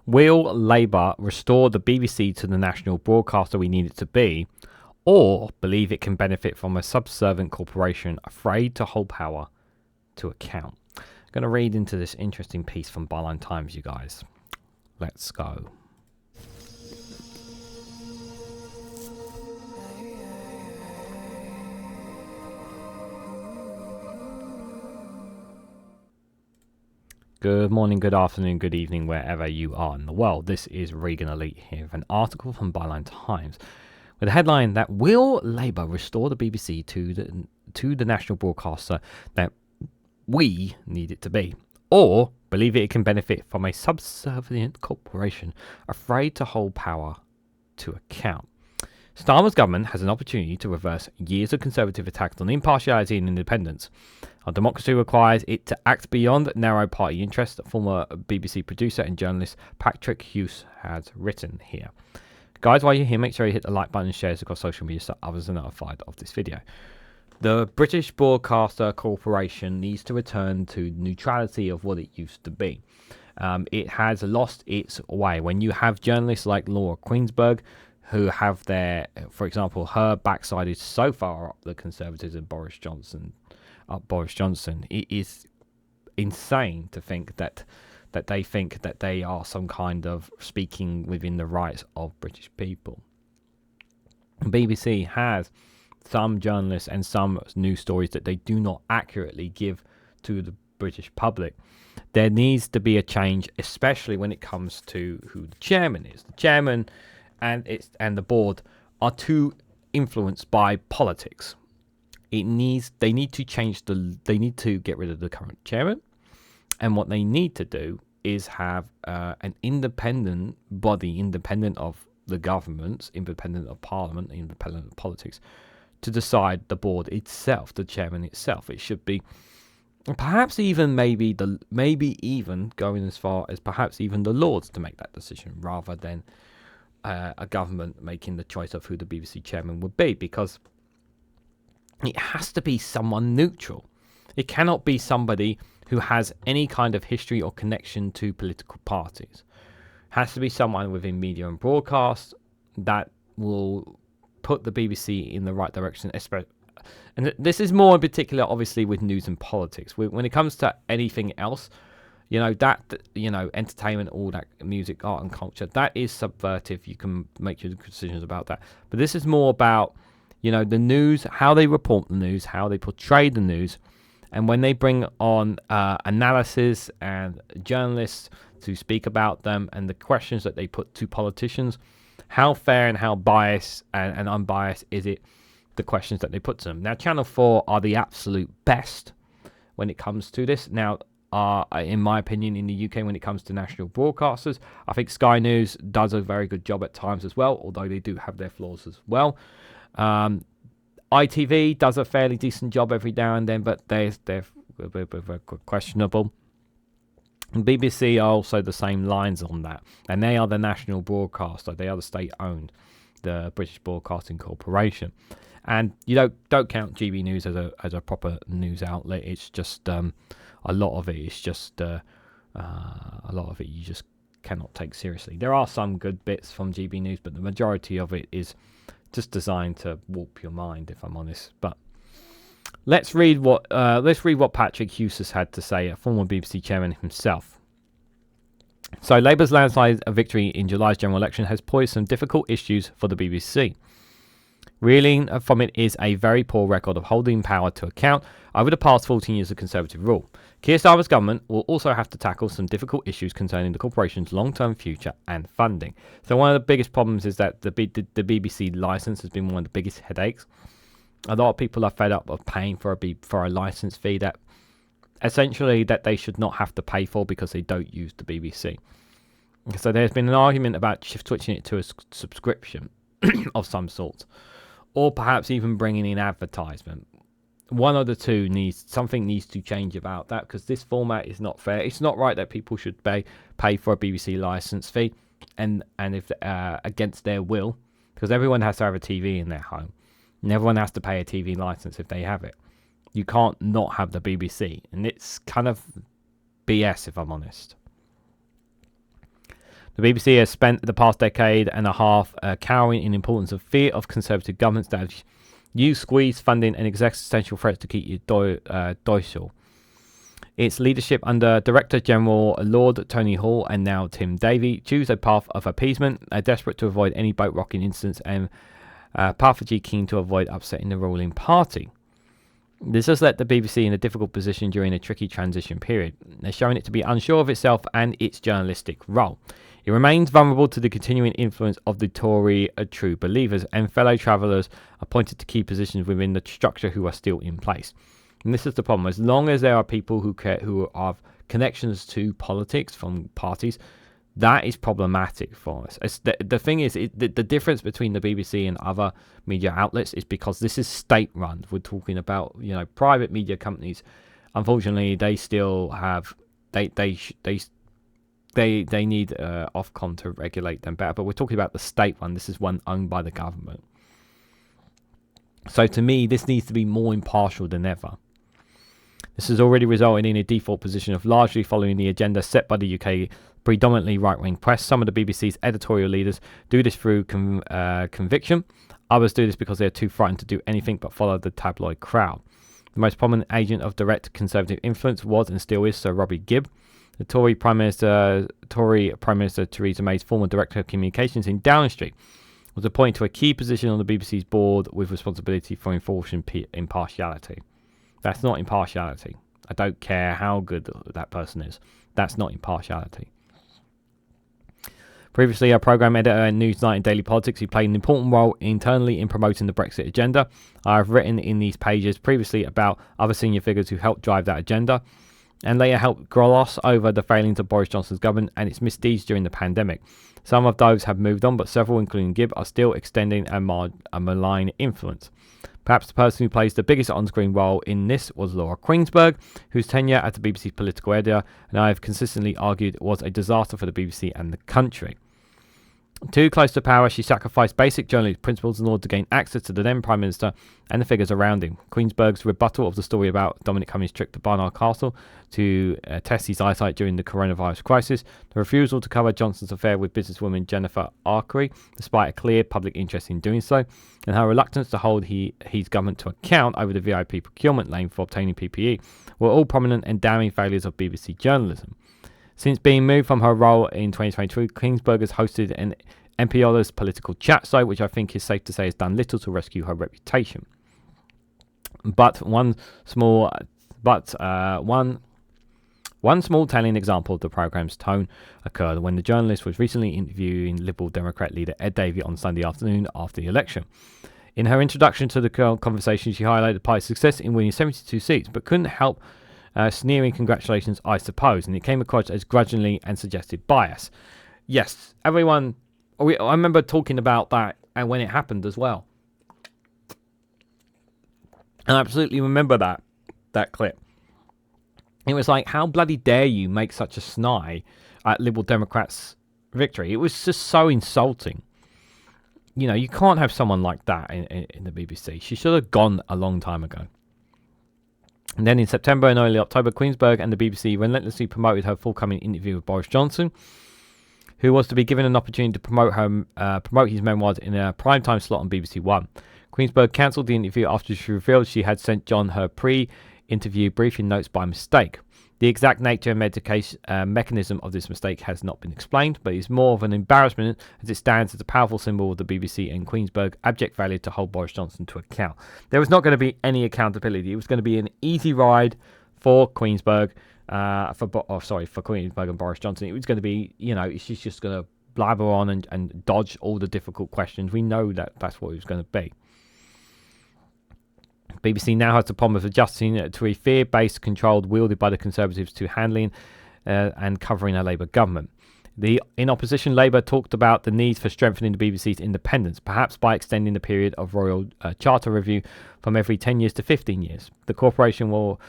Will Labour restore the BBC to the national broadcaster we need it to be, or believe it can benefit from a subservient corporation afraid to hold power to account? I'm going to read into this interesting piece from Byline Times, you guys. Let's go. Good morning, good afternoon, good evening, wherever you are in the world. This is Reganelite here with an article from Byline Times with a headline that will Labour restore the BBC to the national broadcaster that we need it to be, or believe it can benefit from a subservient corporation afraid to hold power to account. Starmer's government has an opportunity to reverse years of Conservative attacks on impartiality and independence. Our democracy requires it to act beyond narrow party interests, former BBC producer and journalist Patrick Howse has written here. Guys, while you're here, make sure you hit the like button and share across social media so others are notified of this video. The British Broadcaster Corporation needs to return to neutrality of what it used to be. It has lost its way. When you have journalists like Laura Queensberg, who have their, for example, her backside is so far up the Conservatives and Boris Johnson. It is insane to think that they think that they are some kind of speaking within the rights of British people. BBC has some journalists and some news stories that they do not accurately give to the British public. There needs to be a change, especially when it comes to who the chairman is. The chairman and the board are too influenced by politics. They need to get rid of the current chairman, and what they need to do is have an independent body, independent of the governments, independent of parliament, independent of politics, to decide the board itself, the chairman itself. It should be perhaps even maybe even going as far as perhaps even the Lords to make that decision, rather than a government making the choice of who the BBC chairman would be, because it has to be someone neutral. It cannot be somebody who has any kind of history or connection to political parties. It has to be someone within media and broadcast that will put the BBC in the right direction. And this is more in particular, obviously, with news and politics. When it comes to anything else, entertainment, all that, music, art and culture, that is subversive. You can make your decisions about that. But this is more about, the news, how they report the news, how they portray the news. And when they bring on analysis and journalists to speak about them and the questions that they put to politicians, how fair and how biased and unbiased is it, the questions that they put to them. Now, Channel 4 are the absolute best when it comes to this. Now, in my opinion, in the UK, when it comes to national broadcasters, I think Sky News does a very good job at times as well, although they do have their flaws as well. ITV does a fairly decent job every now and then, but they're questionable. And BBC are also the same lines on that, and they are the national broadcaster. They are the state-owned, the British Broadcasting Corporation. And you don't count GB News as a proper news outlet. It's just a lot of it is just a lot of it you just cannot take seriously. There are some good bits from GB News, but the majority of it is just designed to warp your mind, if I'm honest. But let's read what Patrick Howse has had to say, a former BBC chairman himself. So, Labour's landslide victory in July's general election has posed some difficult issues for the BBC. Reeling from it is a very poor record of holding power to account over the past 14 years of Conservative rule. Keir Starmer's government will also have to tackle some difficult issues concerning the corporation's long-term future and funding. So one of the biggest problems is that the BBC licence has been one of the biggest headaches. A lot of people are fed up of paying for a licence fee that essentially that they should not have to pay for because they don't use the BBC. So there's been an argument about switching it to a subscription of some sort, or perhaps even bringing in advertisement. One of the two needs to change about that, because this format is not fair. It's not right that people should pay for a BBC license fee and if against their will, because everyone has to have a TV in their home, and everyone has to pay a TV license if they have it. You can't not have the BBC, and it's kind of BS, if I'm honest. The BBC has spent the past decade and a half cowering in the importance of fear of Conservative governments that have used squeeze funding and existential threats to keep you docile. Its leadership under Director General Lord Tony Hall and now Tim Davie choose a path of appeasement, desperate to avoid any boat rocking incidents and pathology keen to avoid upsetting the ruling party. This has left the BBC in a difficult position during a tricky transition period. They're showing it to be unsure of itself and its journalistic role. It remains vulnerable to the continuing influence of the Tory true believers and fellow travellers appointed to key positions within the structure who are still in place. And this is the problem. As long as there are people who have connections to politics from parties, that is problematic for us. The thing is, the difference between the BBC and other media outlets is because this is state-run. We're talking about, private media companies. Unfortunately, they still have they need Ofcom to regulate them better. But we're talking about the state one. This is one owned by the government. So to me, this needs to be more impartial than ever. This has already resulted in a default position of largely following the agenda set by the UK predominantly right-wing press. Some of the BBC's editorial leaders do this through conviction. Others do this because they are too frightened to do anything but follow the tabloid crowd. The most prominent agent of direct Conservative influence was and still is Sir Robbie Gibb. The Tory Prime Minister Theresa May's former Director of Communications in Downing Street was appointed to a key position on the BBC's board with responsibility for enforcing impartiality. That's not impartiality. I don't care how good that person is. That's not impartiality. Previously, a programme editor at Newsnight and Daily Politics, he played an important role internally in promoting the Brexit agenda. I have written in these pages previously about other senior figures who helped drive that agenda and later helped gloss over the failings of Boris Johnson's government and its misdeeds during the pandemic. Some of those have moved on, but several, including Gibb, are still extending a malign influence. Perhaps the person who plays the biggest on-screen role in this was Laura Queensberg, whose tenure as the BBC's political editor, and I have consistently argued, was a disaster for the BBC and the country. Too close to power, she sacrificed basic journalistic principles in order to gain access to the then Prime Minister and the figures around him. Queensberg's rebuttal of the story about Dominic Cummings' trip to Barnard Castle to test his eyesight during the coronavirus crisis, the refusal to cover Johnson's affair with businesswoman Jennifer Arkery, despite a clear public interest in doing so, and her reluctance to hold his government to account over the VIP procurement lane for obtaining PPE, were all prominent and damning failures of BBC journalism. Since being moved from her role in 2022, Queensberg has hosted an MPOLA's political chat show, which I think is safe to say has done little to rescue her reputation. But one small telling example of the programme's tone occurred when the journalist was recently interviewing Liberal Democrat leader Ed Davie on Sunday afternoon after the election. In her introduction to the conversation, she highlighted the party's success in winning 72 seats, but couldn't help sneering congratulations, I suppose, and it came across as grudgingly and suggested bias. Yes, everyone, I remember talking about that and when it happened as well. And I absolutely remember that clip. It was like, how bloody dare you make such a snide at Liberal Democrats' victory? It was just so insulting. You can't have someone like that in the BBC. She should have gone a long time ago. And then in September and early October, Queensberg and the BBC relentlessly promoted her forthcoming interview with Boris Johnson, who was to be given an opportunity to promote his memoirs in a primetime slot on BBC One. Queensberg cancelled the interview after she revealed she had sent John her pre-interview briefing notes by mistake. The exact nature and mechanism of this mistake has not been explained, but it's more of an embarrassment as it stands as a powerful symbol of the BBC and Queensberg's abject failure to hold Boris Johnson to account. There was not going to be any accountability. It was going to be an easy ride for Queensberg, for Queensberg and Boris Johnson. It was going to be, she's just going to blabber on and dodge all the difficult questions. We know that that's what it was going to be. BBC now has the problem of adjusting to a fear-based control wielded by the Conservatives to handling and covering a Labour government. In opposition, Labour talked about the need for strengthening the BBC's independence, perhaps by extending the period of Royal Charter review from every 10 years to 15 years. The corporation will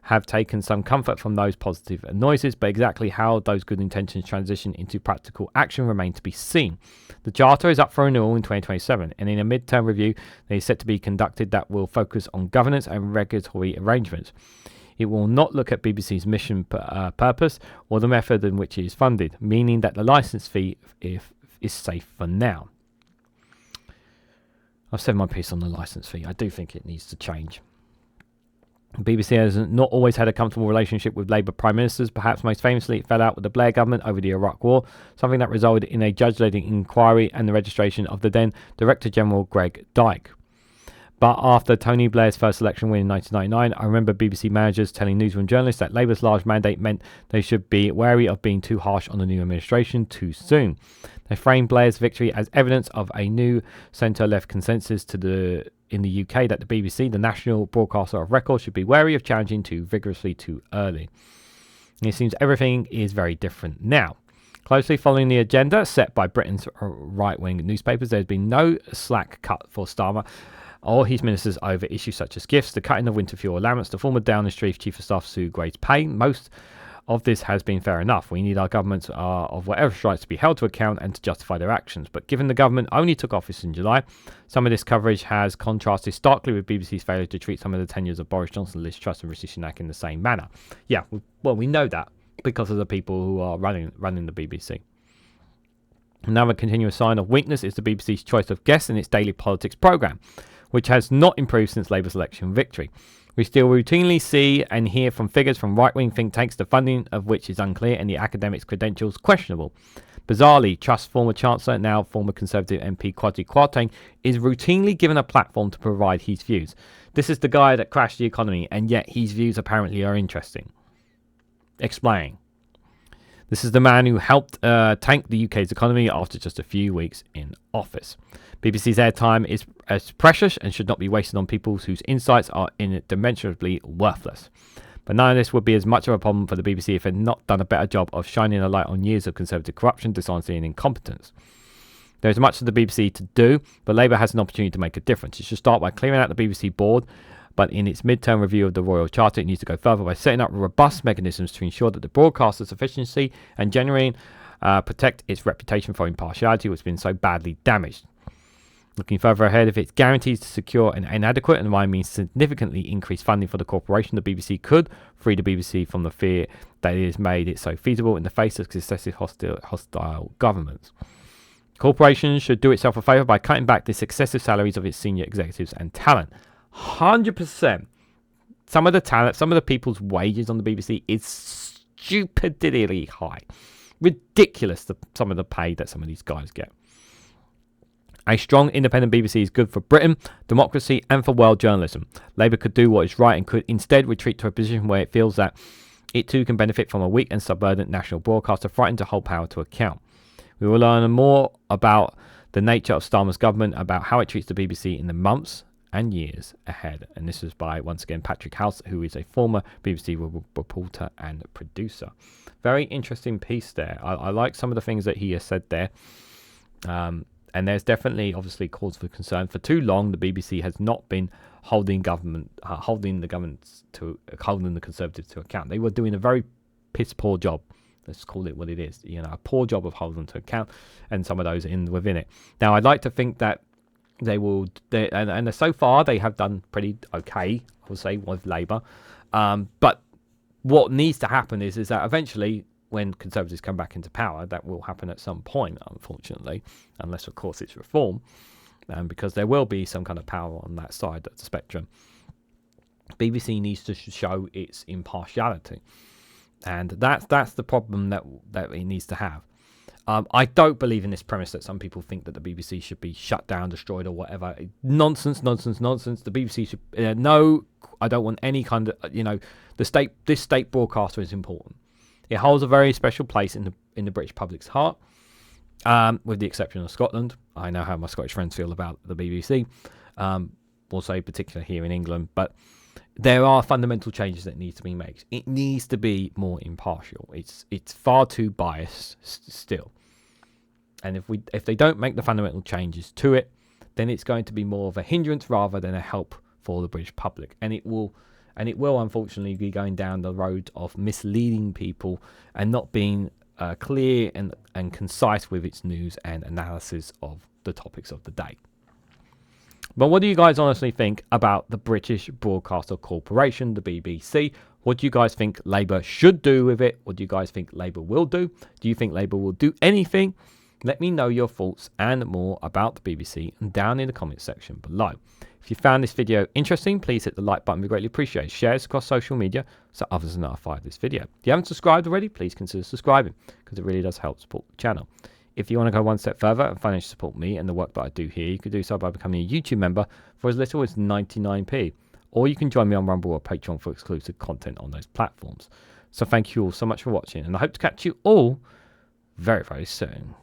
have taken some comfort from those positive noises, but exactly how those good intentions transition into practical action remain to be seen. The Charter is up for renewal in 2027, and in a mid-term review that is set to be conducted that will focus on governance and regulatory arrangements. It will not look at BBC's mission purpose or the method in which it is funded, meaning that the licence fee is safe for now. I've said my piece on the licence fee. I do think it needs to change. The BBC has not always had a comfortable relationship with Labour Prime Ministers. Perhaps most famously, it fell out with the Blair government over the Iraq War, something that resulted in a judge-led inquiry and the registration of the then Director General Greg Dyke. But after Tony Blair's first election win in 1999, I remember BBC managers telling newsroom journalists that Labour's large mandate meant they should be wary of being too harsh on the new administration too soon. They framed Blair's victory as evidence of a new centre-left consensus in the UK that the BBC, the national broadcaster of record, should be wary of challenging too vigorously too early. And it seems everything is very different now. Closely following the agenda set by Britain's right-wing newspapers, there's been no slack cut for Starmer or his ministers over issues such as gifts, the cutting of winter fuel allowance, the former Downing Street Chief of Staff Sue Gray's pay. Most of this has been fair enough. We need our governments of whatever strikes to be held to account and to justify their actions. But given the government only took office in July, some of this coverage has contrasted starkly with BBC's failure to treat some of the tenures of Boris Johnson, Liz Truss and Rishi Sunak in the same manner. Yeah, well, we know that because of the people who are running the BBC. Another continuous sign of weakness is the BBC's choice of guests in its daily politics programme, which has not improved since Labour's election victory. We still routinely see and hear from figures from right-wing think tanks, the funding of which is unclear and the academics' credentials questionable. Bizarrely, Truss former Chancellor, now former Conservative MP Kwasi Kwarteng, is routinely given a platform to provide his views. This is the guy that crashed the economy, and yet his views apparently are interesting. Explain. This is the man who helped tank the UK's economy after just a few weeks in office. BBC's airtime is as precious and should not be wasted on people whose insights are immeasurably worthless. But none of this would be as much of a problem for the BBC if it had not done a better job of shining a light on years of Conservative corruption, dishonesty and incompetence. There is much for the BBC to do, but Labour has an opportunity to make a difference. It should start by clearing out the BBC board, but in its mid-term review of the Royal Charter, it needs to go further by setting up robust mechanisms to ensure that the broadcaster's efficiency and genuine protect its reputation for impartiality, which has been so badly damaged. Looking further ahead, if it's guaranteed to secure an inadequate and by means significantly increased funding for the corporation, the BBC could free the BBC from the fear that it has made it so feasible in the face of successive hostile governments. Corporations should do itself a favour by cutting back the excessive salaries of its senior executives and talent. 100%. Some of the talent, some of the people's wages on the BBC is stupidly high. Ridiculous, some of the pay that some of these guys get. A strong independent BBC is good for Britain, democracy and for world journalism. Labour could do what is right and could instead retreat to a position where it feels that it too can benefit from a weak and subburdened national broadcaster frightened to hold power to account. We will learn more about the nature of Starmer's government, about how it treats the BBC in the months and years ahead. And this is by, once again, Patrick Howse, who is a former BBC reporter and producer. Very interesting piece there. I like some of the things that he has said there. And there's definitely, obviously, cause for concern. For too long, the BBC has not been holding the Conservatives to account. They were doing a very piss poor job. Let's call it what it is. A poor job of holding them to account, and some of those within it. Now, I'd like to think that they will, and so far they have done pretty okay, I would say, with Labour. But what needs to happen is that eventually, when Conservatives come back into power, that will happen at some point, unfortunately, unless, of course, it's reform, because there will be some kind of power on that side of the spectrum. BBC needs to show its impartiality, and that's the problem that it needs to have. I don't believe in this premise that some people think that the BBC should be shut down, destroyed, or whatever. Nonsense. The BBC should no. I don't want any kind of This state broadcaster is important. It holds a very special place in the British public's heart, with the exception of Scotland. I know how my Scottish friends feel about the BBC, also particularly here in England. But there are fundamental changes that need to be made. It needs to be more impartial. It's far too biased still. And if they don't make the fundamental changes to it, then it's going to be more of a hindrance rather than a help for the British public. And it will unfortunately be going down the road of misleading people and not being clear and concise with its news and analysis of the topics of the day. But what do you guys honestly think about the British Broadcaster Corporation, the BBC? What do you guys think Labour should do with it? What do you guys think Labour will do? Do you think Labour will do anything? Let me know your thoughts and more about the BBC down in the comments section below. If you found this video interesting, please hit the like button. We greatly appreciate it. Share this across social media so others are notified of this video. If you haven't subscribed already, please consider subscribing because it really does help support the channel. If you want to go one step further and financially support me and the work that I do here, you can do so by becoming a YouTube member for as little as 99p. Or you can join me on Rumble or Patreon for exclusive content on those platforms. So thank you all so much for watching, and I hope to catch you all very, very soon.